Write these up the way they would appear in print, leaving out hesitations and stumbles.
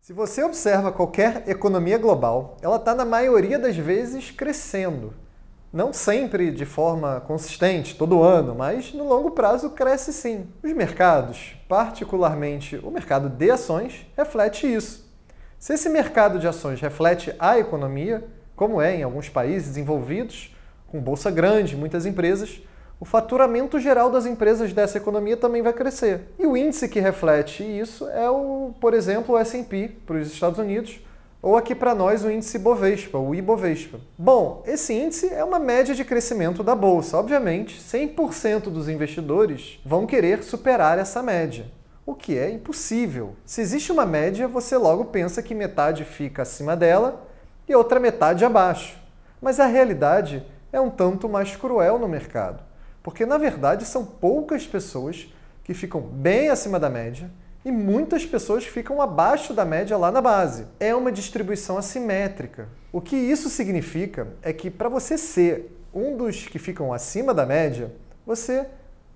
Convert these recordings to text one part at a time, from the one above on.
Se você observa qualquer economia global, ela está na maioria das vezes crescendo. Não sempre de forma consistente, todo ano, mas no longo prazo cresce sim. Os mercados, particularmente o mercado de ações, reflete isso. Se esse mercado de ações reflete a economia, como é em alguns países desenvolvidos, com bolsa grande, muitas empresas, o faturamento geral das empresas dessa economia também vai crescer. E o índice que reflete isso é, por exemplo, o S&P para os Estados Unidos, ou aqui para nós o índice Bovespa, o Ibovespa. Bom, esse índice é uma média de crescimento da bolsa. Obviamente, 100% dos investidores vão querer superar essa média, o que é impossível. Se existe uma média, você logo pensa que metade fica acima dela e outra metade abaixo. Mas a realidade é um tanto mais cruel no mercado. Porque, na verdade, são poucas pessoas que ficam bem acima da média e muitas pessoas ficam abaixo da média lá na base. É uma distribuição assimétrica. O que isso significa é que, para você ser um dos que ficam acima da média, você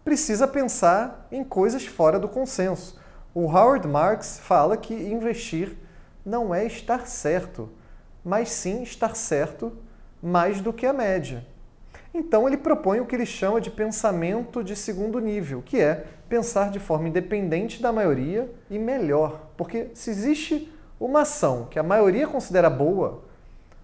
precisa pensar em coisas fora do consenso. O Howard Marks fala que investir não é estar certo, mas sim estar certo mais do que a média. Então ele propõe o que ele chama de pensamento de segundo nível, que é pensar de forma independente da maioria e melhor. Porque se existe uma ação que a maioria considera boa,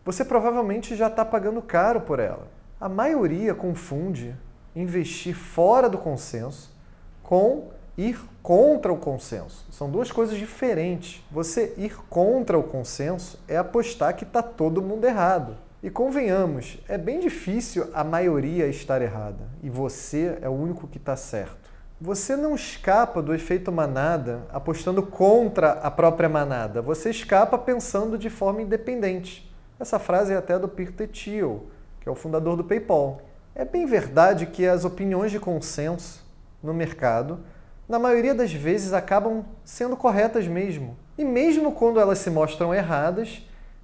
você provavelmente já está pagando caro por ela. A maioria confunde investir fora do consenso com ir contra o consenso. São duas coisas diferentes. Você ir contra o consenso é apostar que está todo mundo errado. E convenhamos, é bem difícil a maioria estar errada e você é o único que está certo. Você não escapa do efeito manada apostando contra a própria manada, você escapa pensando de forma independente. Essa frase é até do Peter Thiel, que é o fundador do PayPal. É bem verdade que as opiniões de consenso no mercado, na maioria das vezes, acabam sendo corretas mesmo. E mesmo quando elas se mostram erradas,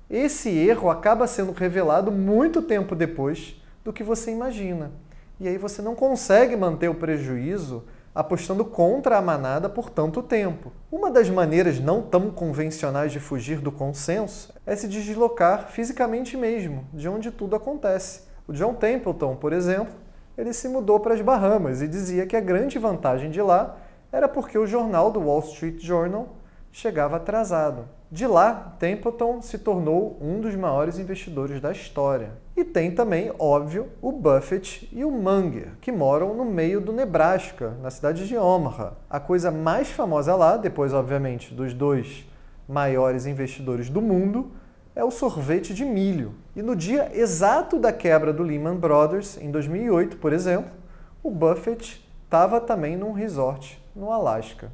esse erro acaba sendo revelado muito tempo depois do que você imagina. E aí você não consegue manter o prejuízo apostando contra a manada por tanto tempo. Uma das maneiras não tão convencionais de fugir do consenso é se deslocar fisicamente mesmo, de onde tudo acontece. O John Templeton, por exemplo, ele se mudou para as Bahamas e dizia que a grande vantagem de lá era porque o jornal do Wall Street Journal chegava atrasado. De lá, Templeton se tornou um dos maiores investidores da história. E tem também, óbvio, o Buffett e o Munger, que moram no meio do Nebraska, na cidade de Omaha. A coisa mais famosa lá, depois, obviamente, dos dois maiores investidores do mundo, é o sorvete de milho. E no dia exato da quebra do Lehman Brothers, em 2008, por exemplo, o Buffett estava também num resort no Alasca.